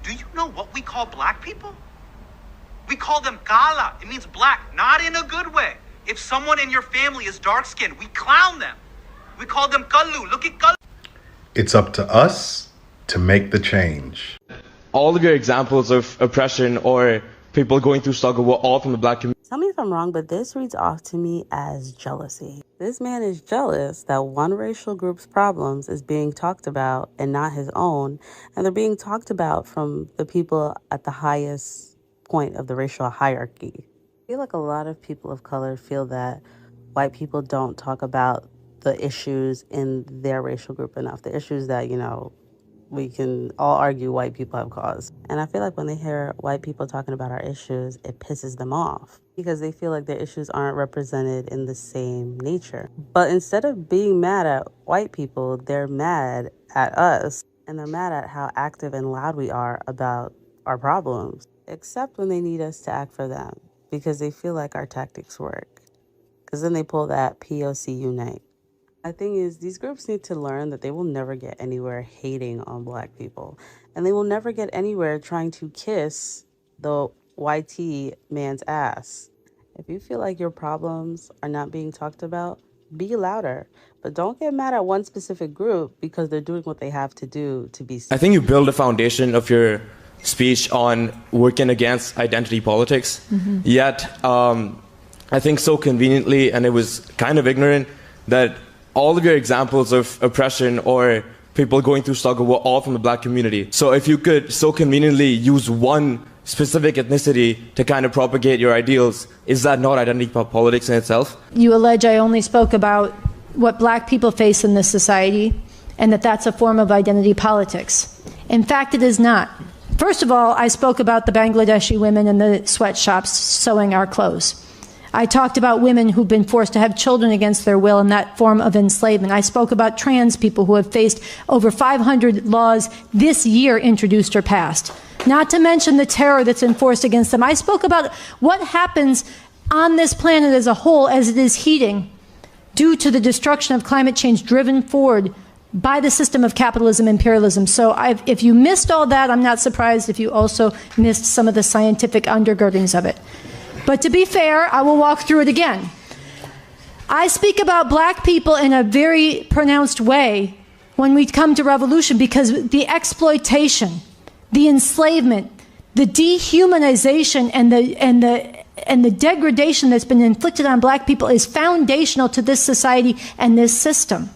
Do you know what we call black people? We call them kala. It means black, not in a good way. If someone in your family is dark-skinned, we clown them. We call them kallu. Look at kallu. It's up to us to make the change. All of your examples of oppression or people going through struggle were all from the black community. Tell me if I'm wrong, but this reads off to me as jealousy. This man is jealous that one racial group's problems is being talked about and not his own, and they're being talked about from the people at the highest point of the racial hierarchy. I feel like a lot of people of color feel that white people don't talk about the issues in their racial group enough, the issues that, we can all argue white people have caused. And I feel like when they hear white people talking about our issues, it pisses them off because they feel like their issues aren't represented in the same nature. But instead of being mad at white people, they're mad at us, and they're mad at how active and loud we are about our problems, except when they need us to act for them because they feel like our tactics work. Because then they pull that POC unite. My thing is, these groups need to learn that they will never get anywhere hating on black people. And they will never get anywhere trying to kiss the YT man's ass. If you feel like your problems are not being talked about, be louder. But don't get mad at one specific group because they're doing what they have to do to be seen. I think you build a foundation of your speech on working against identity politics. Yet, I think so conveniently, and it was kind of ignorant, that all of your examples of oppression or people going through struggle were all from the black community. So if you could so conveniently use one specific ethnicity to kind of propagate your ideals, is that not identity politics in itself? You allege I only spoke about what black people face in this society and that that's a form of identity politics. In fact, it is not. First of all, I spoke about the Bangladeshi women in the sweatshops sewing our clothes. I talked about women who've been forced to have children against their will in that form of enslavement. I spoke about trans people who have faced over 500 laws this year introduced or passed, not to mention the terror that's enforced against them. I spoke about what happens on this planet as a whole as it is heating due to the destruction of climate change driven forward by the system of capitalism, imperialism. So if you missed all that, I'm not surprised if you also missed some of the scientific undergirdings of it. But to be fair, I will walk through it again. I speak about black people in a very pronounced way when we come to revolution because the exploitation, the enslavement, the dehumanization, and the degradation that's been inflicted on black people is foundational to this society and this system.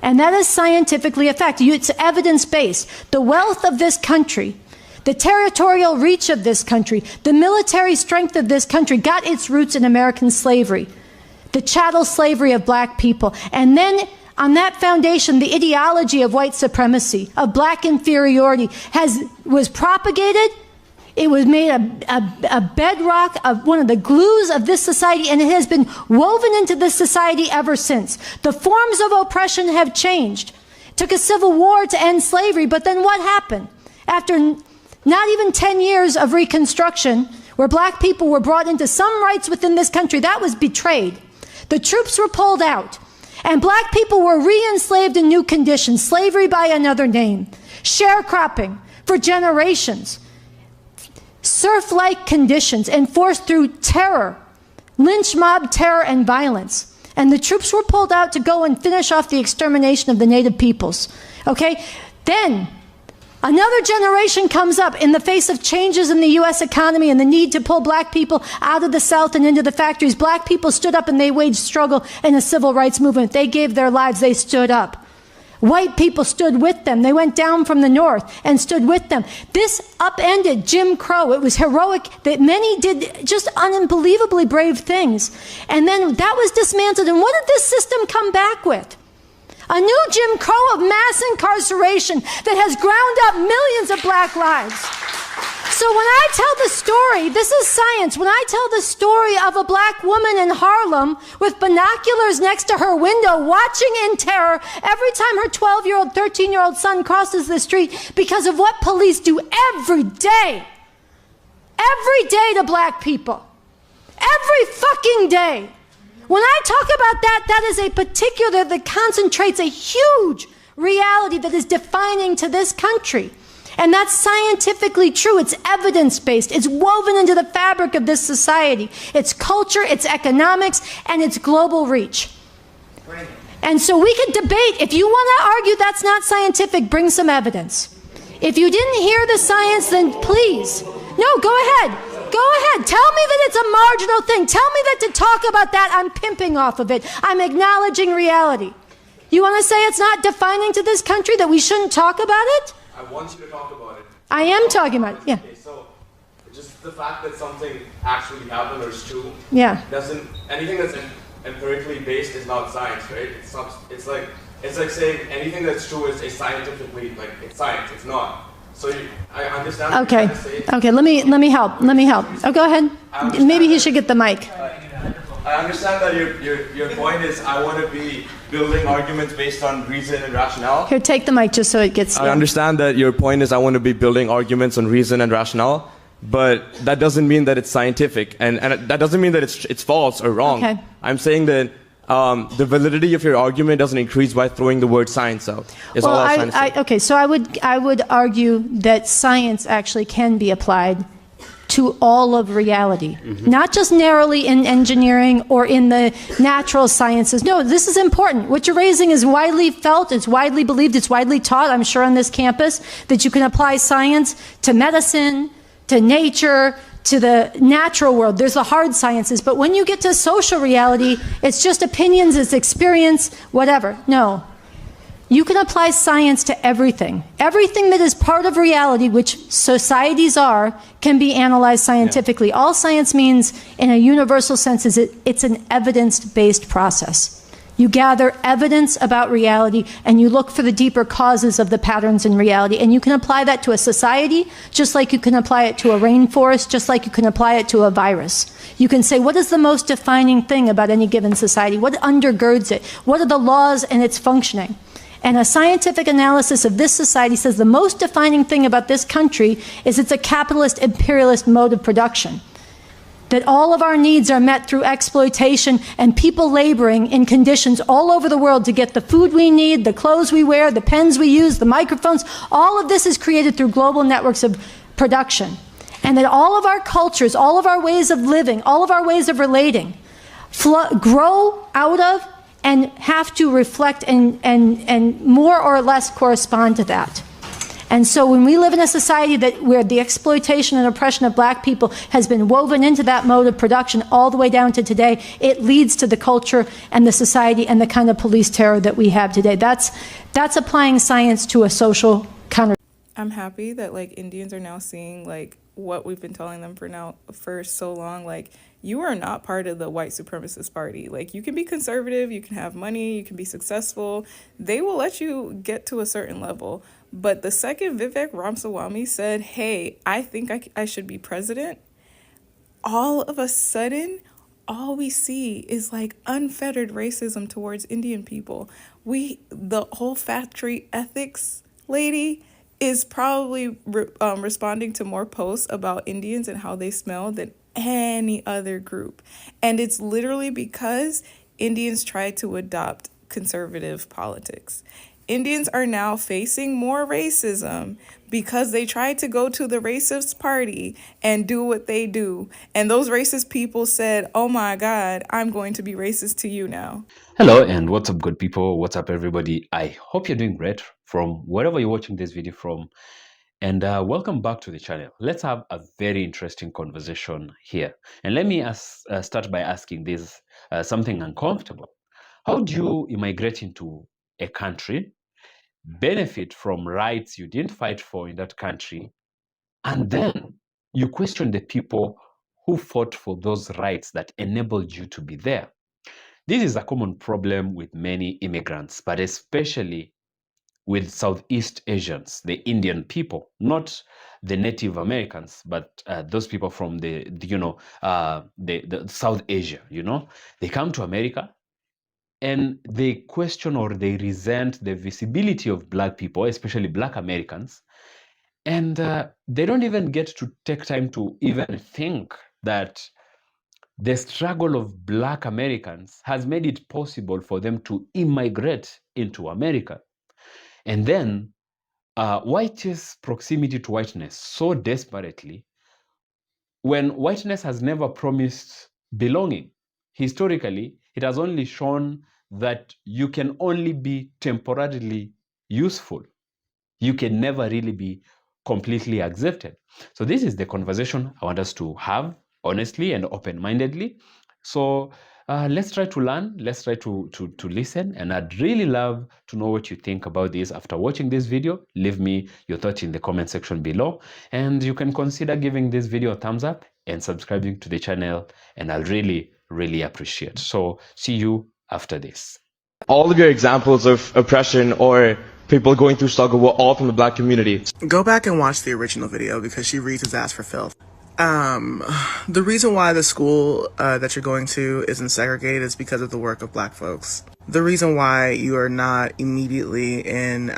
And that is scientifically a fact. It's evidence-based. The wealth of this country, the territorial reach of this country, the military strength of this country got its roots in American slavery, the chattel slavery of black people. And then on that foundation, the ideology of white supremacy, of black inferiority, was propagated. It was made a bedrock, of one of the glues of this society, and it has been woven into this society ever since. The forms of oppression have changed. It took a civil war to end slavery, but then what happened? After not even 10 years of Reconstruction, where black people were brought into some rights within this country, that was betrayed. The troops were pulled out, and black people were re-enslaved in new conditions, slavery by another name, sharecropping for generations, serf-like conditions enforced through terror, lynch mob terror and violence. And the troops were pulled out to go and finish off the extermination of the native peoples. Okay? Then another generation comes up in the face of changes in the U.S. economy and the need to pull black people out of the South and into the factories. Black people stood up and they waged struggle in a civil rights movement. They gave their lives. They stood up. White people stood with them. They went down from the North and stood with them. This upended Jim Crow. It was heroic that many did just unbelievably brave things. And then that was dismantled. And what did this system come back with? A new Jim Crow of mass incarceration that has ground up millions of black lives. So when I tell the story, this is science, when I tell the story of a black woman in Harlem with binoculars next to her window watching in terror every time her 12-year-old, 13-year-old son crosses the street because of what police do every day to black people. Every fucking day. When I talk about that, that is a particular that concentrates a huge reality that is defining to this country. And that's scientifically true. It's evidence-based. It's woven into the fabric of this society. It's culture, it's economics, and it's global reach. And so we could debate. If you want to argue that's not scientific, bring some evidence. If you didn't hear the science, then please. No, go ahead. Go ahead. Tell me that it's a marginal thing. Tell me that to talk about that, I'm pimping off of it. I'm acknowledging reality. You want to say it's not defining to this country, that we shouldn't talk about it? I want you to talk about it. I am talking about it, yeah. Okay, so just the fact that something actually happened or is true, Yeah. doesn't, anything that's empirically based is not science, right? It's like saying anything that's true is scientifically, like, it's science. It's not. So I understand. Okay. Okay. Let me help. Oh, go ahead. Maybe he should get the mic. I understand that your point is I want to be building arguments based on reason and rationale. Here, take the mic just so it gets. I understand that your point is I want to be building arguments on reason and rationale, but that doesn't mean that it's scientific, and that doesn't mean that it's false or wrong. Okay. I'm saying that the validity of your argument doesn't increase by throwing the word science out. Is all I'm trying to say. Okay, so I would argue that science actually can be applied to all of reality, not just narrowly in engineering or in the natural sciences. No, this is important. What you're raising is widely felt, it's widely believed, it's widely taught, I'm sure, on this campus, that you can apply science to medicine, to nature, to the natural world. There's the hard sciences, but when you get to social reality, it's just opinions, it's experience, whatever. No. You can apply science to everything. Everything that is part of reality, which societies are, can be analyzed scientifically. Yeah. All science means, in a universal sense, is it's an evidence-based process. You gather evidence about reality, and you look for the deeper causes of the patterns in reality. And you can apply that to a society, just like you can apply it to a rainforest, just like you can apply it to a virus. You can say, what is the most defining thing about any given society? What undergirds it? What are the laws and its functioning? And a scientific analysis of this society says the most defining thing about this country is it's a capitalist, imperialist mode of production. That all of our needs are met through exploitation and people laboring in conditions all over the world to get the food we need, the clothes we wear, the pens we use, the microphones. All of this is created through global networks of production. And that all of our cultures, all of our ways of living, all of our ways of relating grow out of and have to reflect and more or less correspond to that. And so when we live in a society where the exploitation and oppression of black people has been woven into that mode of production all the way down to today, it leads to the culture and the society and the kind of police terror that we have today. That's applying science to a social counter. I'm happy that Indians are now seeing what we've been telling them for so long, you are not part of the white supremacist party. You can be conservative, you can have money, you can be successful. They will let you get to a certain level. But the second Vivek Ramaswamy said, hey, I think I should be president, all of a sudden, all we see is unfettered racism towards Indian people. The whole factory ethics lady is probably responding to more posts about Indians and how they smell than any other group. And it's literally because Indians tried to adopt conservative politics. Indians are now facing more racism because they tried to go to the racist party and do what they do. And those racist people said, oh my God, I'm going to be racist to you now. Hello and what's up, good people? What's up, everybody? I hope you're doing great from wherever you're watching this video from. And welcome back to the channel. Let's have a very interesting conversation here. And let me start by asking this something uncomfortable. How do you immigrate into a country, benefit from rights you didn't fight for in that country, and then you question the people who fought for those rights that enabled you to be there? This is a common problem with many immigrants, but especially with Southeast Asians, the Indian people, not the Native Americans, but those people from the South Asia. They come to America and they question or they resent the visibility of black people, especially black Americans, and they don't even get to take time to even think that the struggle of black Americans has made it possible for them to immigrate into America. And then white's proximity to whiteness so desperately when whiteness has never promised belonging. Historically, it has only shown that you can only be temporarily useful. You can never really be completely accepted. So this is the conversation I want us to have honestly and open-mindedly. So let's try to learn, let's try to listen, and I'd really love to know what you think about this after watching this video. Leave me your thoughts in the comment section below, and you can consider giving this video a thumbs up and subscribing to the channel, and I'll really appreciate. So see you after this. All of your examples of oppression or people going through struggle were all from the black community. Go back and watch the original video because she reads his ass for filth. The reason why the school that you're going to isn't segregated is because of the work of black folks. The reason why you are not immediately in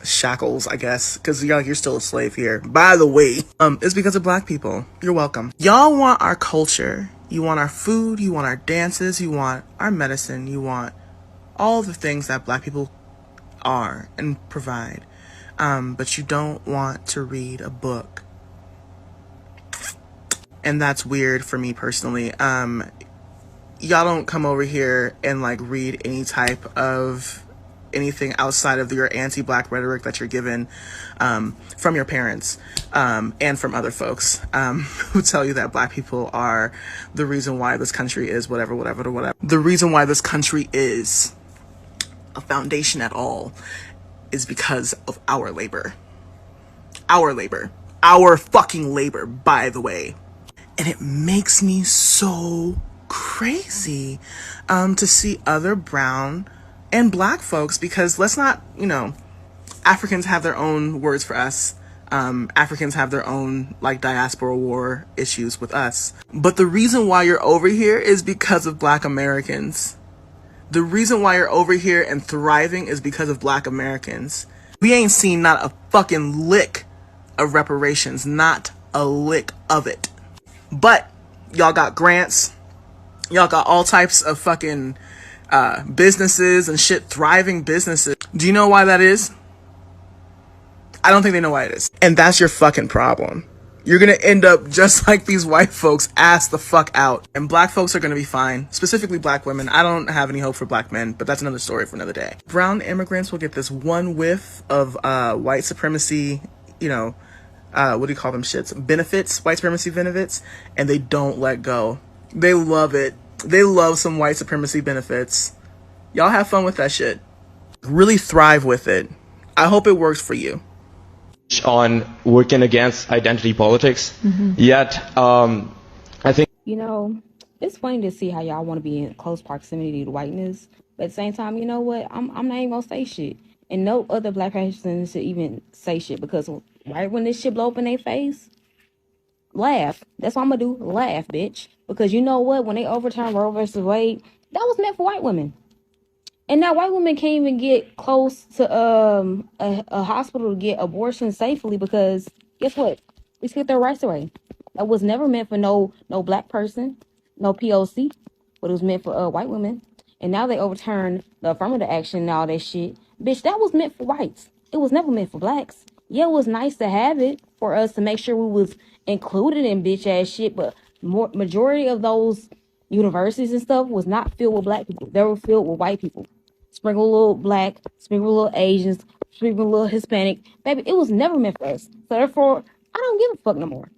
shackles, I guess, because you're still a slave here, by the way, is because of black people. You're welcome. Y'all want our culture. You want our food. You want our dances. You want our medicine. You want all the things that black people are and provide. But you don't want to read a book. And that's weird for me personally. Y'all don't come over here and like read any type of anything outside of your anti-black rhetoric that you're given from your parents and from other folks who tell you that black people are the reason why this country is whatever. The reason why this country is a foundation at all is because of our labor. Our fucking labor, by the way. And it makes me so crazy to see other brown and black folks, because let's not, Africans have their own words for us. Africans have their own like diaspora war issues with us. But the reason why you're over here is because of black Americans. The reason why you're over here and thriving is because of black Americans. We ain't seen not a fucking lick of reparations, not a lick of it. But y'all got grants, y'all got all types of fucking businesses and shit, thriving businesses. Do you know why that is? I don't think they know why it is. And that's your fucking problem. You're gonna end up just like these white folks, ass the fuck out. And black folks are gonna be fine, specifically black women. I don't have any hope for black men, but that's another story for another day. Brown immigrants will get this one whiff of white supremacy, what do you call them shits? Benefits, white supremacy benefits, and they don't let go. They love it. They love some white supremacy benefits. Y'all have fun with that shit. Really thrive with it. I hope it works for you. On working against identity politics, yet I think it's funny to see how y'all want to be in close proximity to whiteness, but at the same time, you know what? I'm not even gonna say shit, and no other black person should even say shit, because right when this shit blow up in their face, laugh. That's what I'm gonna do. Laugh, bitch. Because you know what? When they overturned Roe versus Wade, that was meant for white women. And now white women can't even get close to a hospital to get abortion safely, because guess what? We took their rights away. That was never meant for no black person, no POC, but it was meant for white women. And now they overturned the affirmative action and all that shit. Bitch, that was meant for whites. It was never meant for blacks. Yeah, it was nice to have it for us to make sure we was included in bitch ass shit, but majority of those universities and stuff was not filled with black people. They were filled with white people. Sprinkle a little black, sprinkle a little Asians, sprinkle a little Hispanic. Baby, it was never meant for us. So therefore, I don't give a fuck no more.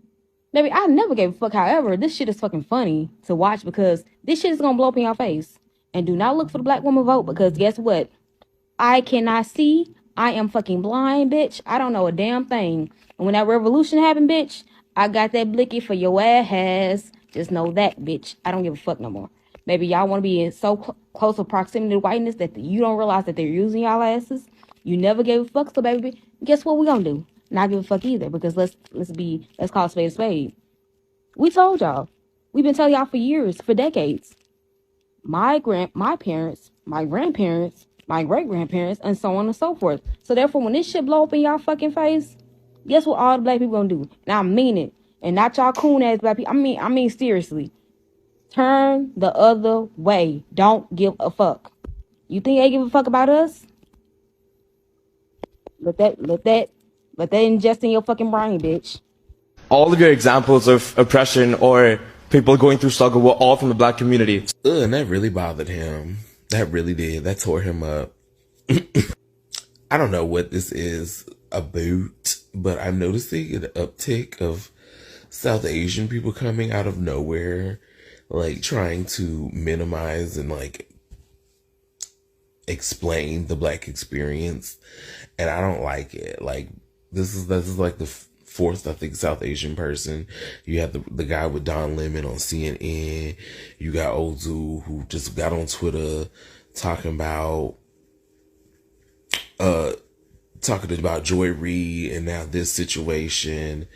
Baby, I never gave a fuck. However, this shit is fucking funny to watch, because this shit is gonna blow up in your face. And do not look for the black woman vote, because guess what? I cannot see. I am fucking blind, bitch. I don't know a damn thing. And when that revolution happened, bitch, I got that blicky for your ass. Just know that, bitch. I don't give a fuck no more. Maybe y'all want to be in so close of proximity to whiteness that you don't realize that they're using y'all asses. You never gave a fuck, so baby, guess what we gonna do? Not give a fuck either, because let's call a spade a spade. We told y'all. We've been telling y'all for years, for decades. My parents, my grandparents, my great-grandparents, and so on and so forth. So therefore, when this shit blow up in y'all fucking face, guess what all the black people gonna do? And I mean it. And not y'all coon ass black people. I mean seriously. Turn the other way. Don't give a fuck. You think they give a fuck about us? Let that ingest in your fucking brain, bitch. All of your examples of oppression or people going through struggle were all from the black community. And that really bothered him. That really did. That tore him up. I don't know what this is about, but I'm noticing an uptick of South Asian people coming out of nowhere, like trying to minimize and like explain the black experience. And I don't like it. Like this is like the fourth, I think, South Asian person. You have the guy with Don Lemon on CNN. You got Ozu, who just got on Twitter talking about Joy Reid and now this situation.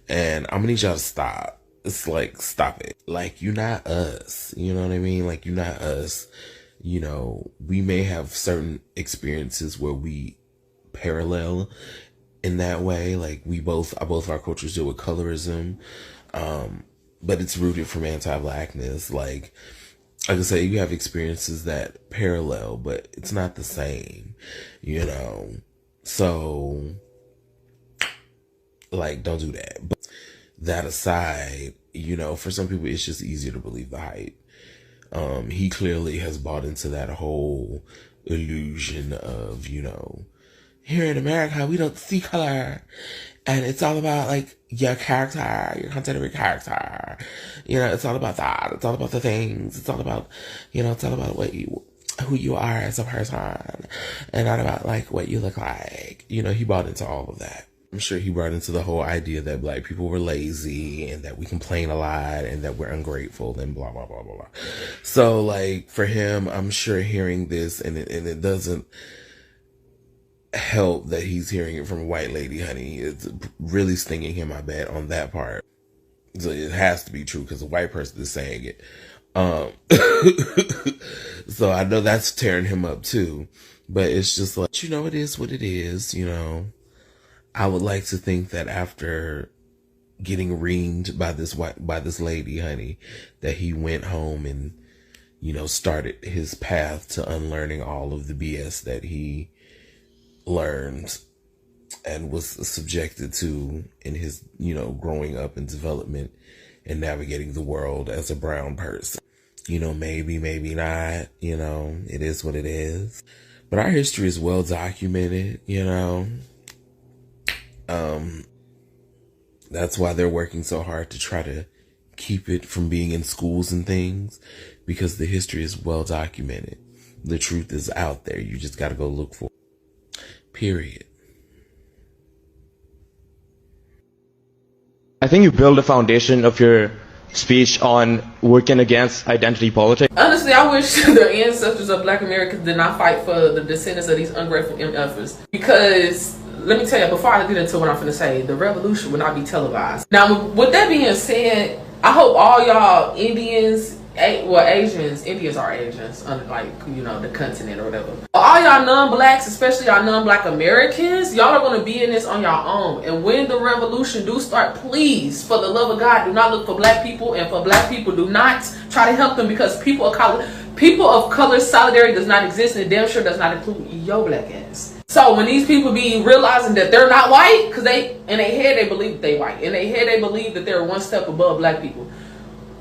And I'm gonna need y'all to stop. It's like, stop it. Like, you're not us. You know what I mean? Like, you're not us. You know, we may have certain experiences where we parallel in that way. Like, both our cultures deal with colorism. But it's rooted from anti-Blackness. Like I say, you have experiences that parallel, but it's not the same, you know? So, like, don't do that. But that aside, you know, for some people, it's just easier to believe the hype. He clearly has bought into that whole illusion of, you know, here in America, we don't see color. And it's all about, like, your character, your contemporary character. You know, it's all about that. It's all about the things. It's all about, you know, it's all about who you are as a person. And not about, like, what you look like. You know, he bought into all of that. I'm sure he brought into the whole idea that black people were lazy and that we complain a lot and that we're ungrateful and blah, blah, blah, blah, blah. So, like, for him, I'm sure hearing this and it doesn't help that he's hearing it from a white lady, honey. It's really stinging him, I bet, on that part. So it has to be true because a white person is saying it. So I know that's tearing him up too. But it's just like, you know, it is what it is, you know. I would like to think that after getting reamed by this lady, honey, that he went home and, you know, started his path to unlearning all of the BS that he learned and was subjected to in his, you know, growing up and development and navigating the world as a brown person. You know, maybe not, you know, it is what it is. But our history is well documented, you know. That's why they're working so hard to try to keep it from being in schools and things, because the history is well documented. The truth is out there. You just got to go look for it. Period. I think you build a foundation of your speech on working against identity politics. Honestly, I wish the ancestors of black Americans did not fight for the descendants of these ungrateful MFers. Because, let me tell you, before I get into what I'm finna say, the revolution will not be televised. Now, with that being said, I hope all y'all Indians, Indians are Asians, like, you know, the continent or whatever. All y'all non-blacks, especially y'all non-black Americans, y'all are going to be in this on your own. And when the revolution do start, please, for the love of God, do not look for black people. And for black people, do not try to help them, because people of color solidarity does not exist, and it damn sure does not include your black ass. So when these people be realizing that they're not white, because in their head they believe that they white. In their head they believe that they're one step above black people.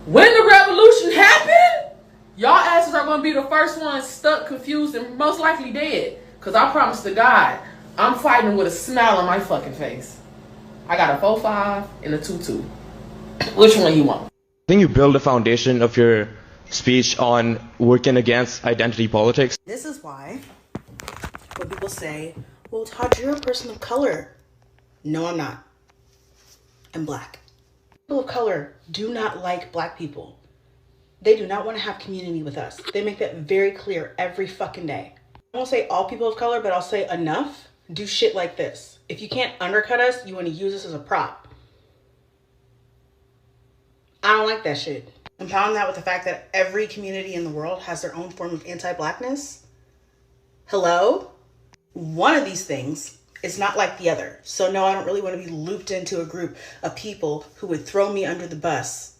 When the revolution happened, y'all asses are going to be the first ones stuck, confused, and most likely dead. Because I promise to God, I'm fighting with a smile on my fucking face. I got a 4-5 and a 2-2. Which one you want? I think you build a foundation of your speech on working against identity politics. This is why when people say, well, Todd, you're a person of color. No, I'm not. I'm black. People of color do not like black people. They do not want to have community with us. They make that very clear every fucking day. I won't say all people of color, but I'll say enough do shit like this. If you can't undercut us, you want to use us as a prop. I don't like that shit. Compound that with the fact that every community in the world has their own form of anti-blackness. Hello? One of these things is not like the other. So no, I don't really want to be looped into a group of people who would throw me under the bus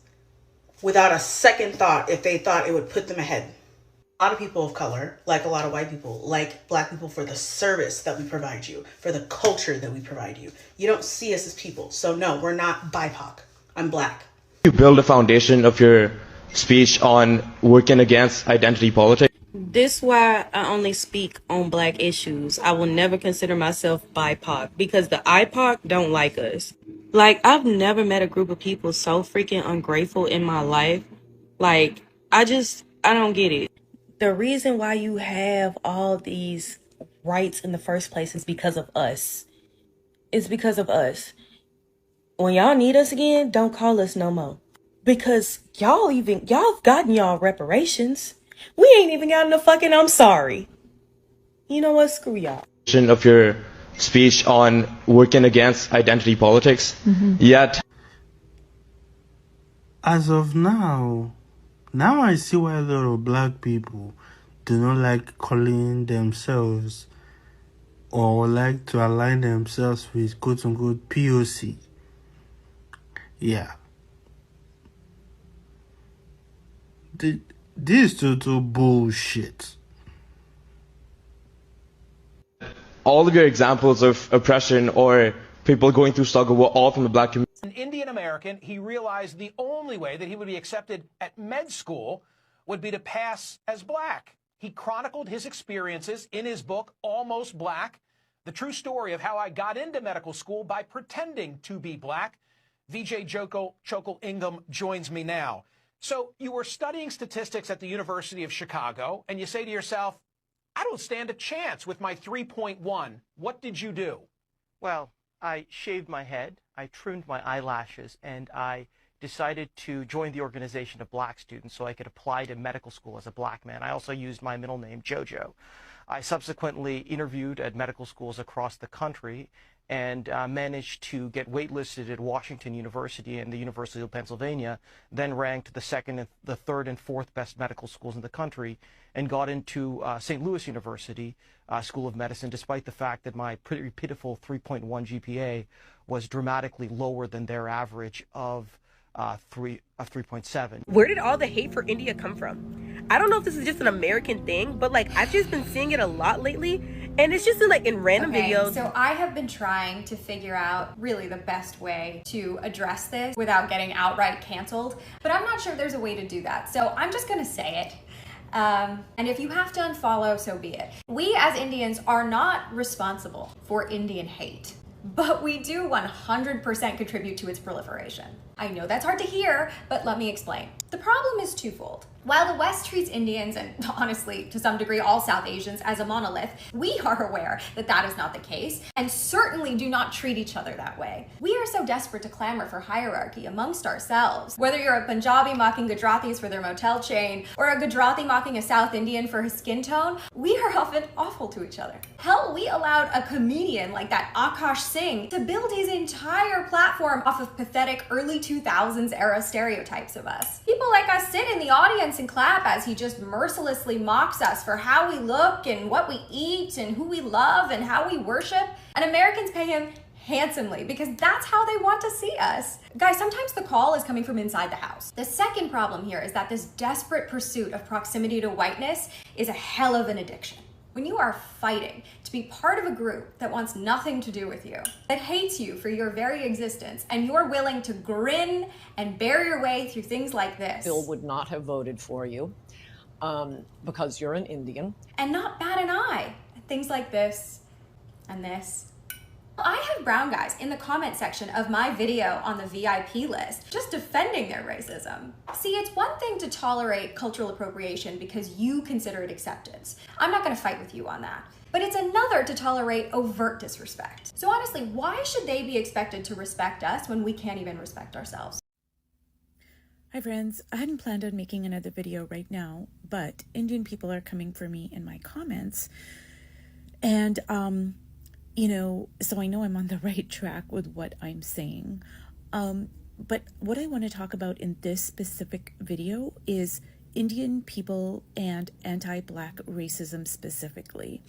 without a second thought if they thought it would put them ahead. A lot of people of color, like a lot of white people, like black people for the service that we provide you, for the culture that we provide you. You don't see us as people. So no, we're not BIPOC. I'm black. You build a foundation of your speech on working against identity politics. This why I only speak on black issues. I will never consider myself BIPOC because the IPOC don't like us. Like, I've never met a group of people so freaking ungrateful in my life. Like, I don't get it. The reason why you have all these rights in the first place is because of us. It's because of us. When y'all need us again, don't call us no more. Because y'all gotten y'all reparations. We ain't even gotten a fucking I'm sorry. You know what? Screw y'all. Of your speech on working against identity politics. Yet, as of now I see why a lot of black people do not like calling themselves or like to align themselves with quote-unquote POC. Yeah. This is total bullshit. all of your examples of oppression or people going through struggle were all from the black community. An Indian American, he realized the only way that he would be accepted at med school would be to pass as black. He chronicled his experiences in his book, Almost Black, the true story of how I got into medical school by pretending to be black. VJ Chokal Ingham joins me now. So you were studying statistics at the University of Chicago, and you say to yourself, I don't stand a chance with my 3.1. What did you do? Well, I shaved my head, I trimmed my eyelashes, and I decided to join the organization of black students so I could apply to medical school as a black man. I also used my middle name, Jojo. I subsequently interviewed at medical schools across the country and managed to get waitlisted at Washington University and the University of Pennsylvania, then ranked the second, the third, and fourth best medical schools in the country, and got into St. Louis University School of Medicine, despite the fact that my pretty pitiful 3.1 GPA was dramatically lower than their average of 3.7. Where did all the hate for India come from? I don't know if this is just an American thing, but like I've just been seeing it a lot lately, and it's just in random videos. So I have been trying to figure out really the best way to address this without getting outright canceled, but I'm not sure there's a way to do that. So I'm just gonna say it. And if you have to unfollow, so be it. We as Indians are not responsible for Indian hate, but we do 100% contribute to its proliferation. I know that's hard to hear, but let me explain. The problem is twofold. While the West treats Indians, and honestly, to some degree, all South Asians as a monolith, we are aware that that is not the case, and certainly do not treat each other that way. We are so desperate to clamor for hierarchy amongst ourselves. Whether you're a Punjabi mocking Gujaratis for their motel chain, or a Gujarati mocking a South Indian for his skin tone, we are often awful to each other. Hell, we allowed a comedian like that Akash Singh to build his entire platform off of pathetic early 2000s era stereotypes of us. People like us sit in the audience and clap as he just mercilessly mocks us for how we look and what we eat and who we love and how we worship. And Americans pay him handsomely because that's how they want to see us. Guys, sometimes the call is coming from inside the house. The second problem here is that this desperate pursuit of proximity to whiteness is a hell of an addiction. When you are fighting to be part of a group that wants nothing to do with you, that hates you for your very existence, and you're willing to grin and bear your way through things like this. Bill would not have voted for you because you're an Indian. And not bat an eye at things like this and this. I have brown guys in the comment section of my video on the VIP list just defending their racism. See, it's one thing to tolerate cultural appropriation because you consider it acceptance. I'm not gonna fight with you on that. But it's another to tolerate overt disrespect. So honestly, why should they be expected to respect us when we can't even respect ourselves? Hi friends, I hadn't planned on making another video right now, but Indian people are coming for me in my comments. And you know, so I know I'm on the right track with what I'm saying. But what I want to talk about in this specific video is Indian people and anti-Black racism specifically.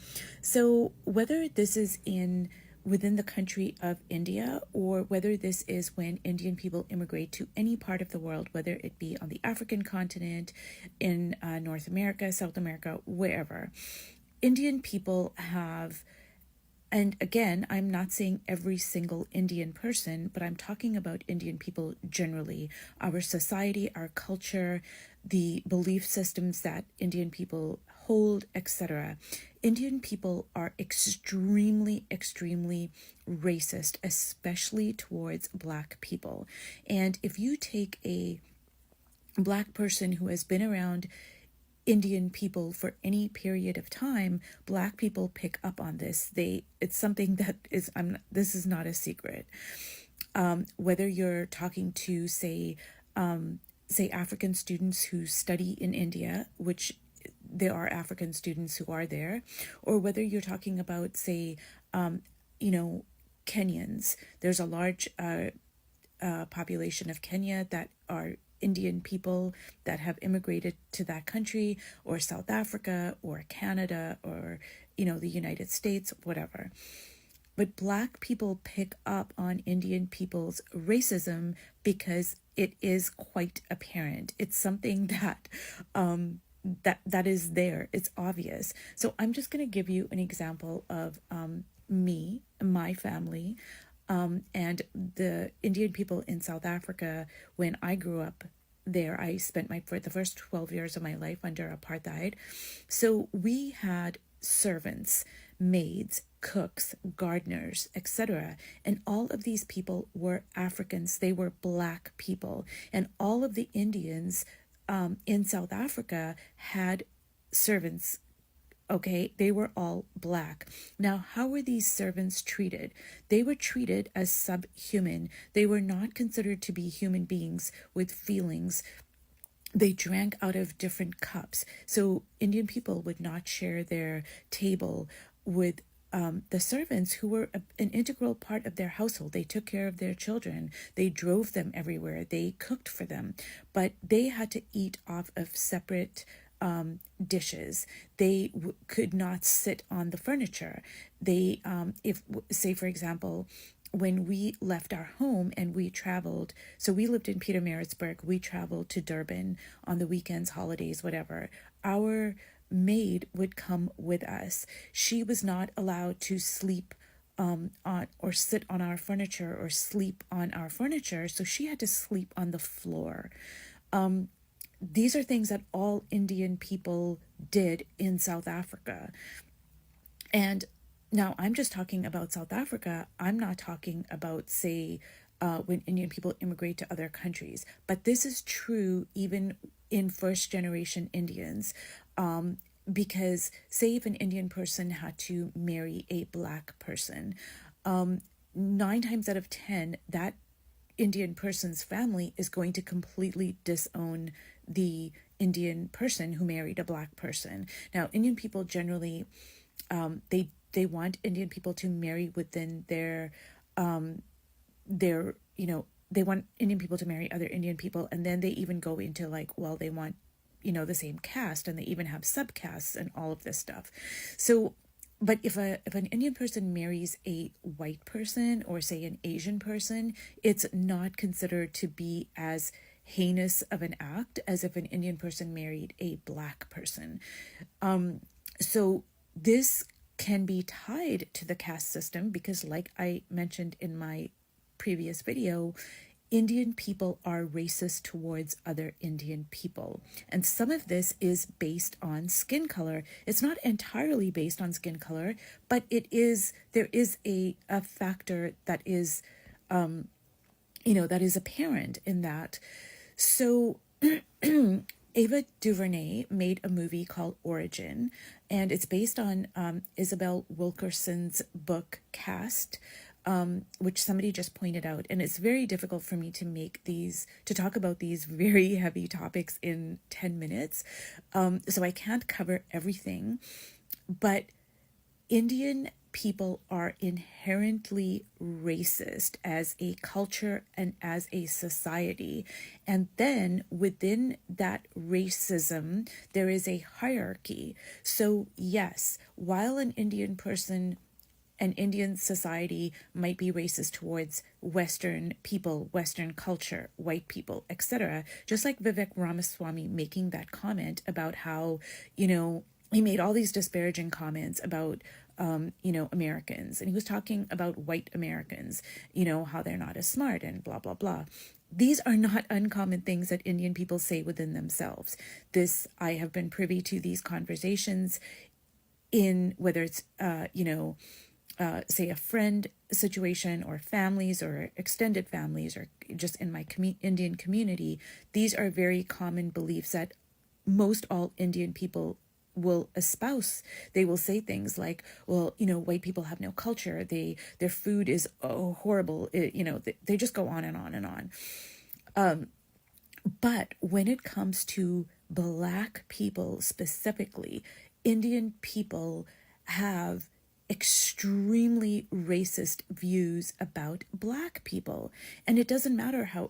So whether this is in within the country of India, or whether this is when Indian people immigrate to any part of the world, whether it be on the African continent, in North America, South America, wherever. Indian people have, and again, I'm not saying every single Indian person, but I'm talking about Indian people generally, our society, our culture, the belief systems that Indian people hold, etc. Indian people are extremely, extremely racist, especially towards Black people. And if you take a Black person who has been around Indian people for any period of time, Black people pick up on this. It's something that is, this is not a secret. Whether you're talking to, say African students who study in India, which there are African students who are there, or whether you're talking about, say, Kenyans. There's a large population of Kenya that are Indian people that have immigrated to that country, or South Africa, or Canada, or, the United States, whatever. But Black people pick up on Indian people's racism because it is quite apparent. It's something that that is there. It's obvious. So I'm just going to give you an example of me, my family, and the Indian people in South Africa. When I grew up there, I spent the first 12 years of my life under apartheid. So we had servants, maids, cooks, gardeners, etc. And all of these people were Africans. They were Black people. And all of the Indians in South Africa had servants. Okay, they were all Black. Now, how were these servants treated? They were treated as subhuman. They were not considered to be human beings with feelings. They drank out of different cups. So Indian people would not share their table with the servants, who were an integral part of their household. They took care of their children. They drove them everywhere. They cooked for them. But they had to eat off of separate dishes. They could not sit on the furniture. They, say, for example, when we left our home and we traveled, so we lived in Pietermaritzburg, we traveled to Durban on the weekends, holidays, whatever. Our maid would come with us. She was not allowed to sleep on or sit on our furniture or sleep on our furniture, so she had to sleep on the floor. These are things that all Indian people did in South Africa. And now I'm just talking about South Africa. I'm not talking about, say, when Indian people immigrate to other countries. But this is true even in first generation Indians. Because, say, if an Indian person had to marry a Black person, 9 times out of 10, that Indian person's family is going to completely disown the Indian person who married a Black person. Now, Indian people generally, they want Indian people to marry within their they want Indian people to marry other Indian people, and then they even go into they want the same caste, and they even have subcastes and all of this stuff. So, but if an Indian person marries a white person, or say an Asian person, it's not considered to be as heinous of an act as if an Indian person married a Black person. So this can be tied to the caste system because, like I mentioned in my previous video, Indian people are racist towards other Indian people. And some of this is based on skin color. It's not entirely based on skin color, but there is a factor that is, that is apparent in that. So Ava DuVernay made a movie called Origin, and it's based on Isabel Wilkerson's book Caste, which somebody just pointed out. And it's very difficult for me to talk about these very heavy topics in 10 minutes. So I can't cover everything, but Indian people are inherently racist as a culture and as a society. And then within that racism, there is a hierarchy. So yes, while an Indian person an Indian society might be racist towards Western people, Western culture, white people, etc. Just like Vivek Ramaswamy making that comment about how, you know, he made all these disparaging comments about, you know, Americans. And he was talking about white Americans, you know, how they're not as smart and blah, blah, blah. These are not uncommon things that Indian people say within themselves. I have been privy to these conversations in whether it's, you know, say a friend situation or families or extended families or just in my Indian community. These are very common beliefs that most all Indian people will espouse. They will say things like, well, you know, white people have no culture. Their food is horrible. You know, they just go on and on and on. But when it comes to Black people specifically, Indian people have extremely racist views about Black people. And it doesn't matter how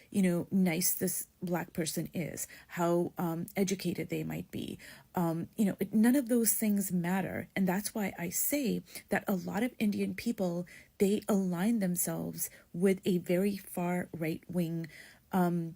you know, nice this Black person is, how educated they might be. You know, none of those things matter. And that's why I say that a lot of Indian people, they align themselves with a very far right-wing kind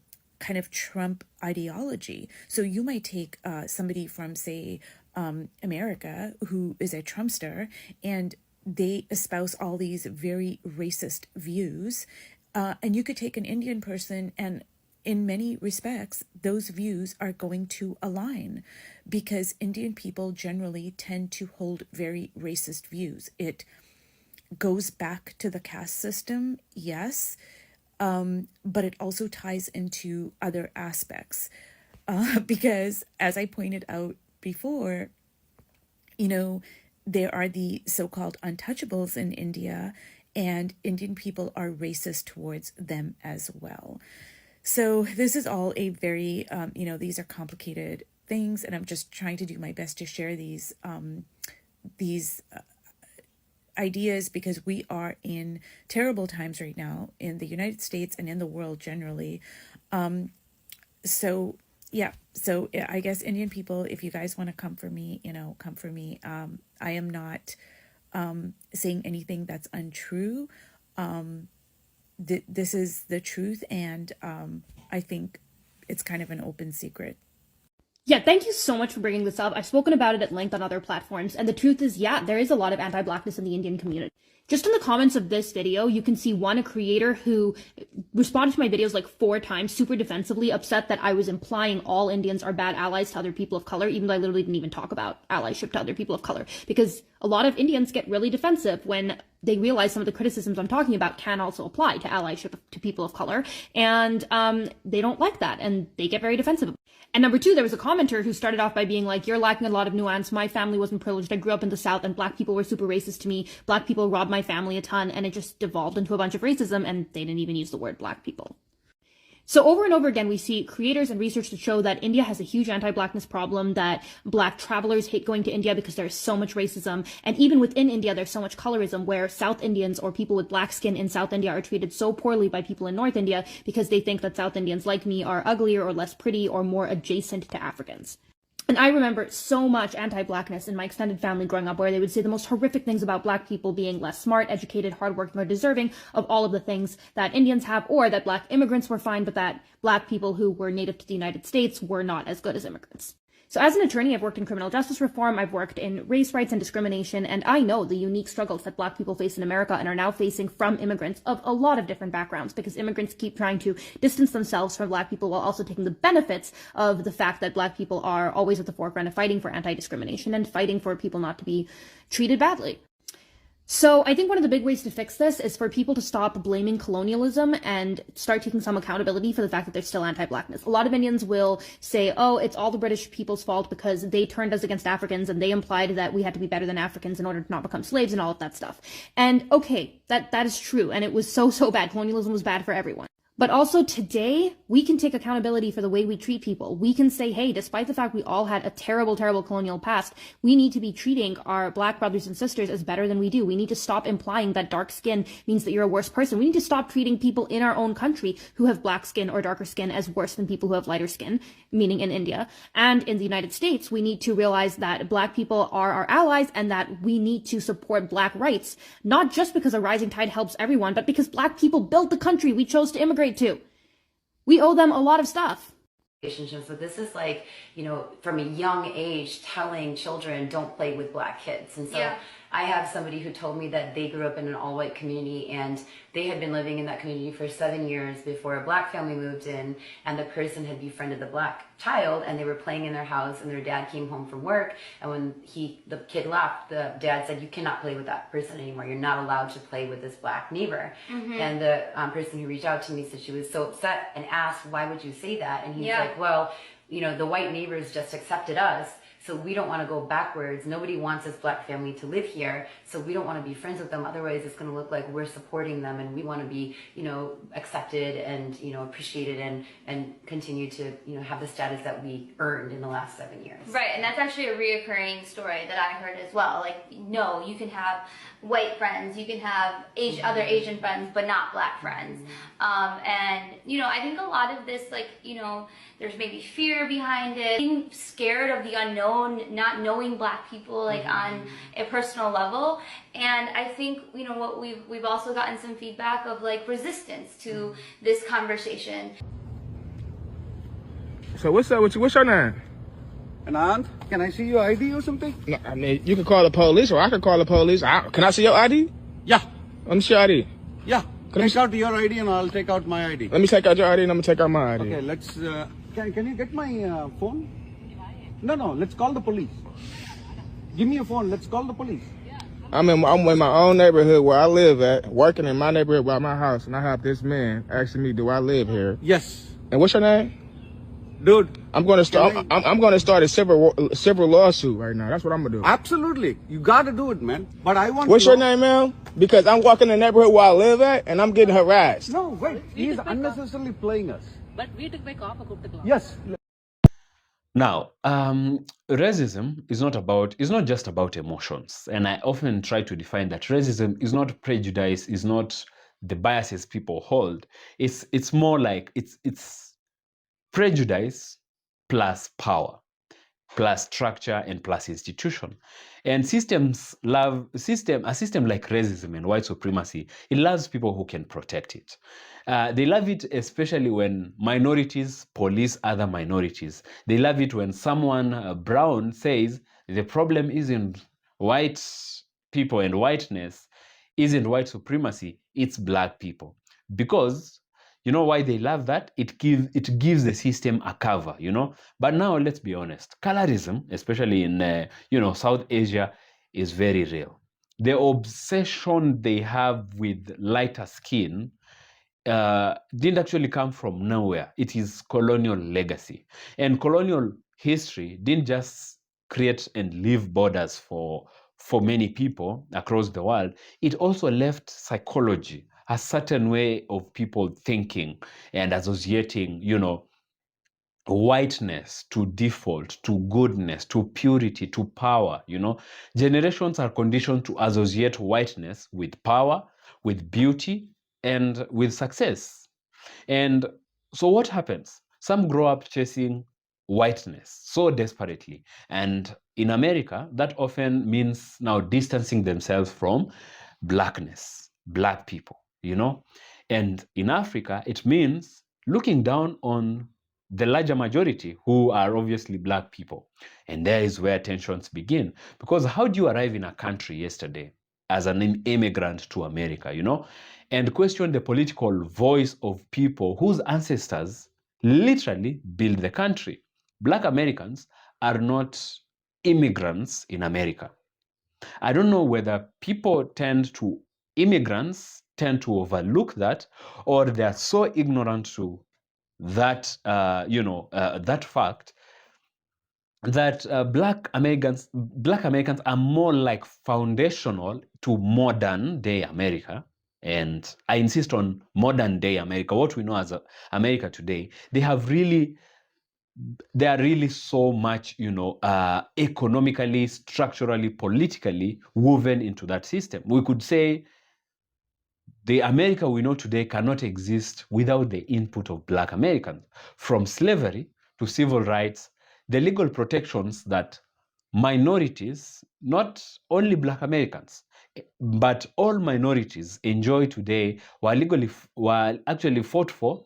of Trump ideology. So you might take somebody from, say, America who is a Trumpster, and they espouse all these very racist views. And you could take an Indian person, and in many respects, those views are going to align because Indian people generally tend to hold very racist views. It goes back to the caste system, yes, but it also ties into other aspects because, as I pointed out before, you know, there are the so-called untouchables in India, and Indian people are racist towards them as well. So this is all a very, you know, these are complicated things, and I'm just trying to do my best to share these ideas because we are in terrible times right now in the United States and in the world generally. So I guess Indian people, if you guys want to come for me, you know, come for me. I am not saying anything that's untrue. This is the truth, and I think it's kind of an open secret. Yeah, thank you so much for bringing this up. I've spoken about it at length on other platforms, and the truth is, yeah, there is a lot of anti-Blackness in the Indian community. Just in the comments of this video, you can see a creator who responded to my videos like 4 times, super defensively, upset that I was implying all Indians are bad allies to other people of color, even though I literally didn't even talk about allyship to other people of color, because a lot of Indians get really defensive when they realize some of the criticisms I'm talking about can also apply to allyship to people of color, and they don't like that, and they get very defensive. And number 2, there was a commenter who started off by being like, you're lacking a lot of nuance. My family wasn't privileged. I grew up in the South, and Black people were super racist to me. Black people robbed my family a ton, and it just devolved into a bunch of racism, and they didn't even use the word Black people. So over and over again, we see creators and research to show that India has a huge anti-Blackness problem, that Black travelers hate going to India because there's so much racism. And even within India, there's so much colorism where South Indians or people with Black skin in South India are treated so poorly by people in North India because they think that South Indians like me are uglier or less pretty or more adjacent to Africans. And I remember so much anti-Blackness in my extended family growing up, where they would say the most horrific things about Black people being less smart, educated, hardworking, or deserving of all of the things that Indians have, or that Black immigrants were fine, but that Black people who were native to the United States were not as good as immigrants. So as an attorney, I've worked in criminal justice reform, I've worked in race rights and discrimination, and I know the unique struggles that Black people face in America and are now facing from immigrants of a lot of different backgrounds, because immigrants keep trying to distance themselves from Black people while also taking the benefits of the fact that Black people are always at the forefront of fighting for anti-discrimination and fighting for people not to be treated badly. So I think one of the big ways to fix this is for people to stop blaming colonialism and start taking some accountability for the fact that there's still anti-Blackness. A lot of Indians will say, oh, it's all the British people's fault because they turned us against Africans and they implied that we had to be better than Africans in order to not become slaves and all of that stuff. And okay, that is true. And it was so bad. Colonialism was bad for everyone. But also today, we can take accountability for the way we treat people. We can say, hey, despite the fact we all had a terrible, terrible colonial past, we need to be treating our black brothers and sisters as better than we do. We need to stop implying that dark skin means that you're a worse person. We need to stop treating people in our own country who have black skin or darker skin as worse than people who have lighter skin, meaning in India. And in the United States, we need to realize that black people are our allies and that we need to support black rights, not just because a rising tide helps everyone, but because black people built the country we chose to immigrate to. We owe them a lot of stuff. So this is like, you know, from a young age telling children don't play with black kids. And so Yeah. I have somebody who told me that they grew up in an all-white community and they had been living in that community for 7 years before a black family moved in, and the person had befriended the black child and they were playing in their house and their dad came home from work, and when the kid left, the dad said, you cannot play with that person anymore. You're not allowed to play with this black neighbor. Mhm. And the person who reached out to me said she was so upset and asked, why would you say that? And he's Yeah. like, well, you know, the white neighbors just accepted us, so we don't want to go backwards. Nobody wants this black family to live here, so we don't want to be friends with them. Otherwise, it's going to look like we're supporting them, and we want to be, you know, accepted and, you know, appreciated and continue to, you know, have the status that we earned in the last 7 years. Right, and that's actually a reoccurring story that I heard as well. Like, no, you can have white friends, you can have other Asian friends, but not black friends. And, you know, I think a lot of this, like, you know, there's maybe fear behind it, being scared of the unknown, not knowing black people, like, on a personal level. And I think, you know, what we've also gotten some feedback of, like, resistance to this conversation. So what's up with you? What's your name? Anand, can I see your ID or something? No, I mean, you can call the police, or I can call the police. Can I see your ID? Yeah. Let me see your ID. Yeah. Take out your ID and I'll take out my ID. Let me take out your ID and I'm gonna take out my ID. Okay, let's. Can you get my phone? No, let's call the police. Give me your phone. Let's call the police. I'm in my own neighborhood where I live at, working in my neighborhood by my house, and I have this man asking me, do I live here? Yes. And what's your name? Dude, I'm gonna start. I'm gonna start a civil lawsuit right now. That's what I'm gonna do. Absolutely, you gotta do it, man. But I want. What's your name, man? Because I'm walking in the neighborhood where I live at, and I'm getting harassed. No, wait. He's unnecessarily playing us. But வீட்டுக்கு போய் காப்பை கொடுத்துக்கலாம். Yes. Now, racism is not just about emotions. And I often try to define that racism is not prejudice, is not the biases people hold. It's more like it's prejudice plus power, plus structure, and plus institution. And a system like racism and white supremacy, it loves people who can protect it. They love it especially when minorities police other minorities. They love it when someone brown says the problem isn't white people and whiteness, isn't white supremacy, it's black people. Because you know why they love that? It gives the system a cover, you know. But now let's be honest, colorism, especially in South Asia, is very real. The obsession they have with lighter skin didn't actually come from nowhere. It is colonial legacy, and colonial history didn't just create and leave borders for many people across the world. It also left psychology, a certain way of people thinking and associating, whiteness to default, to goodness, to purity, to power. Generations are conditioned to associate whiteness with power, with beauty, and with success. And so what happens? Some grow up chasing whiteness so desperately. And in America, that often means now distancing themselves from blackness, black people, And in Africa, it means looking down on the larger majority who are obviously black people. And there is where tensions begin. Because how do you arrive in a country yesterday as an immigrant to America, and question the political voice of people whose ancestors literally built the country? Black Americans are not immigrants in America. I don't know whether immigrants tend to overlook that, or they are so ignorant to that, that fact, that Black Americans are more like foundational to modern day America, and I insist on modern day America, what we know as America today, they are really so much, economically, structurally, politically woven into that system. We could say the America we know today cannot exist without the input of Black Americans. From slavery to civil rights, the legal protections that minorities, not only Black Americans, but all minorities enjoy today were actually fought for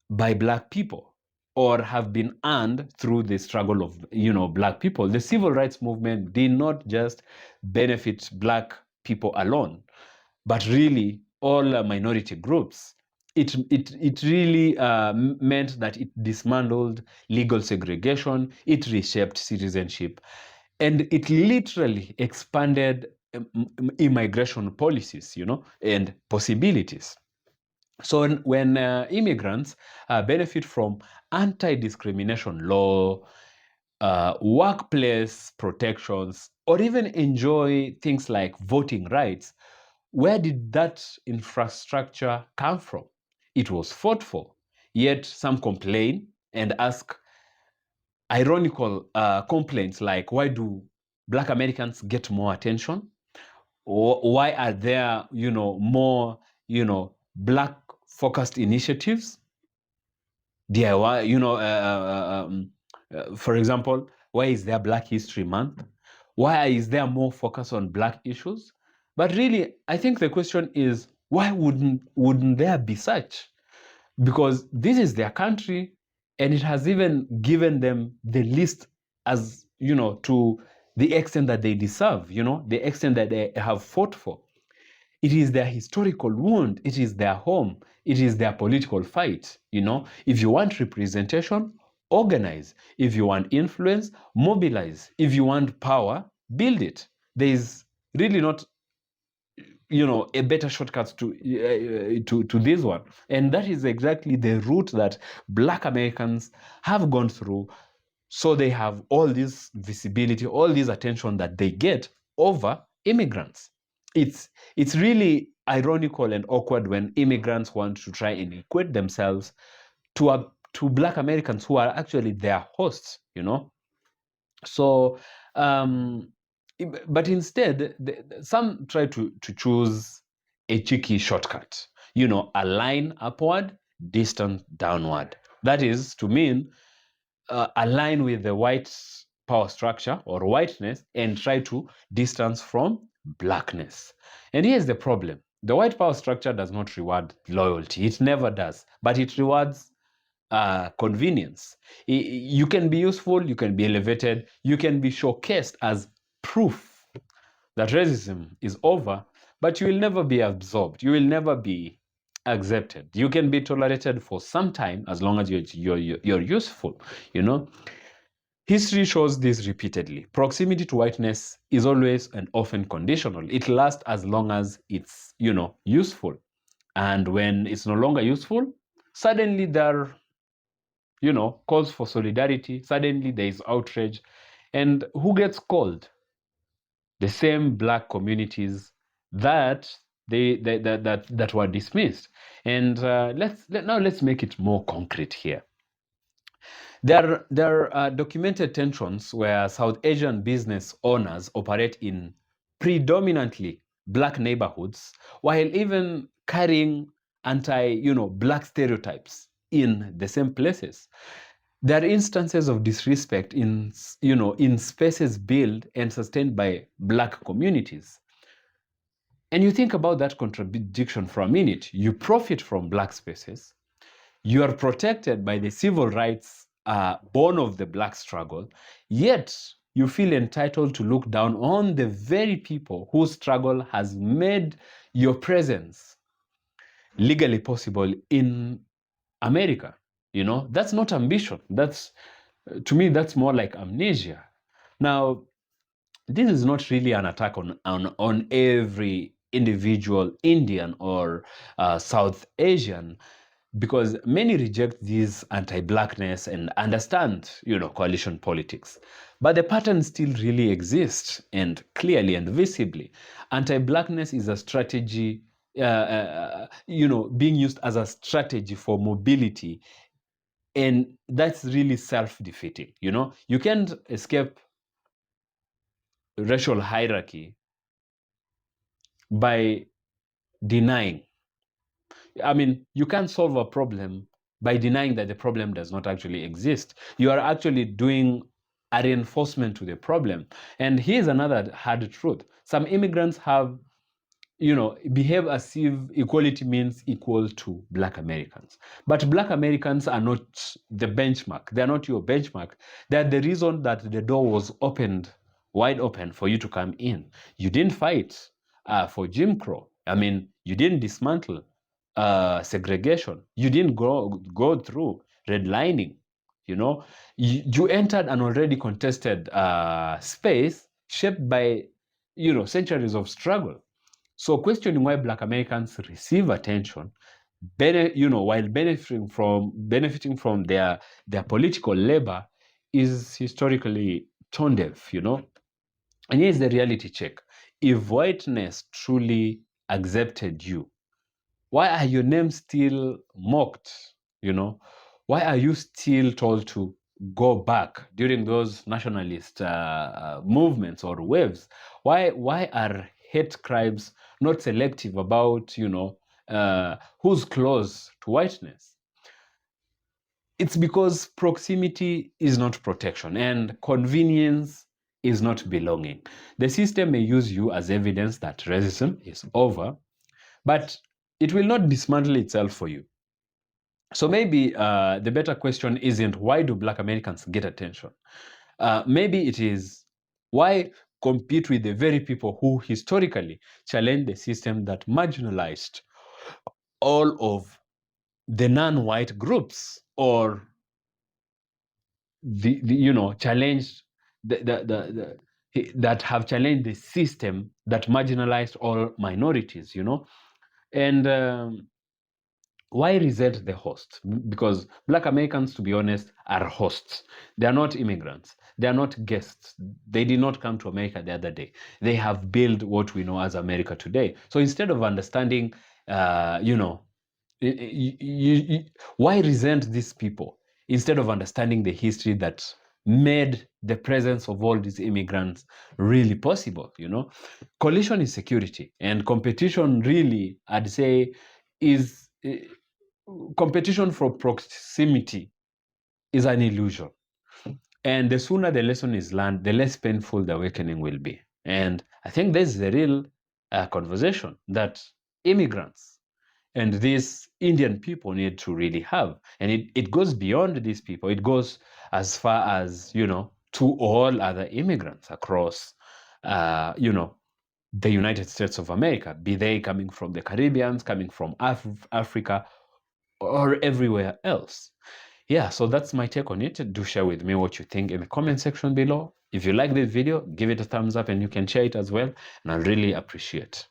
by Black people, or have been earned through the struggle of Black people. The civil rights movement did not just benefit Black people alone, but really all minority groups. It really meant that it dismantled legal segregation, it reshaped citizenship, and it literally expanded immigration policies, and possibilities. So when immigrants benefit from anti-discrimination law, workplace protections, or even enjoy things like voting rights, where did that infrastructure come from? It was fought for. Yet some complain and ask ironical complaints like, why do Black Americans get more attention? Or why are there, more, Black focused initiatives? DIY, for example, why is there Black History Month? Why is there more focus on Black issues? But really, I think the question is, why wouldn't there be such? Because this is their country, and it has even given them the least, as to the extent that they deserve, the extent that they have fought for. It is their historical wound. It is their home. It is their political fight. If you want representation, organize. If you want influence, mobilize. If you want power, build it. There is really not, a better shortcut to this one. And that is exactly the route that Black Americans have gone through. So they have all this visibility, all this attention that they get over immigrants. It's really ironical and awkward when immigrants want to try and equate themselves to Black Americans who are actually their hosts, So, but instead, some try to choose a cheeky shortcut, align upward, distance downward. That is to mean align with the white power structure or whiteness and try to distance from Blackness. And here's the problem. The white power structure does not reward loyalty. It never does. But it rewards convenience. You can be useful, you can be elevated, you can be showcased as proof that racism is over, but you will never be absorbed. You will never be accepted. You can be tolerated for some time as long as you're useful, History shows this repeatedly. Proximity to whiteness is always and often conditional. It lasts as long as it's, useful. And when it's no longer useful, suddenly there are, calls for solidarity. Suddenly there is outrage. And who gets called? The same Black communities that that were dismissed. And let's make it more concrete here. There are documented tensions where South Asian business owners operate in predominantly Black neighborhoods, while even carrying Black stereotypes in the same places. There are instances of disrespect in spaces built and sustained by Black communities. And you think about that contradiction for a minute. You profit from Black spaces. You are protected by the civil rights born of the Black struggle, yet you feel entitled to look down on the very people whose struggle has made your presence legally possible in America. That's not ambition. To me, that's more like amnesia. Now, this is not really an attack on every individual Indian or South Asian, because many reject this anti-Blackness and understand, coalition politics. But the pattern still really exists, and clearly and visibly. Anti-Blackness is a strategy being used as a strategy for mobility, and that's really self-defeating. You can't escape racial hierarchy by denying. I mean, you can't solve a problem by denying that the problem does not actually exist. You are actually doing a reinforcement to the problem. And here's another hard truth. Some immigrants have, behave as if equality means equal to Black Americans. But Black Americans are not the benchmark. They're not your benchmark. They're the reason that the door was opened, wide open for you to come in. You didn't fight for Jim Crow. I mean, you didn't dismantle segregation. You didn't go through redlining. You entered an already contested space shaped by centuries of struggle. So questioning why Black Americans receive attention, while benefiting from their political labor, is historically tone deaf. And here's the reality check: if whiteness truly accepted you, why are your names still mocked? Why are you still told to go back during those nationalist movements or waves? Why are hate crimes not selective about who's close to whiteness? It's because proximity is not protection and convenience is not belonging. The system may use you as evidence that racism is over, but it will not dismantle itself for you. So maybe the better question isn't why do Black Americans get attention? Maybe it is why compete with the very people who historically challenged the system that marginalized all of the non-white groups, or challenged that have challenged the system that marginalized all minorities. And why resent the host? Because Black Americans, to be honest, are hosts. They are not immigrants. They are not guests. They did not come to America the other day. They have built what we know as America today. So instead of understanding, why resent these people? Instead of understanding the history that made the presence of all these immigrants really possible. Coalition is security, and competition really, I'd say, is competition for proximity is an illusion. And the sooner the lesson is learned, the less painful the awakening will be. And I think this is the real conversation that immigrants and these Indian people need to really have. And it goes beyond these people. It goes as far as, to all other immigrants across, the United States of America, be they coming from the Caribbean, coming from Africa, or everywhere else. Yeah, so that's my take on it. Do share with me what you think in the comment section below. If you like this video, give it a thumbs up, and you can share it as well, and I'll really appreciate.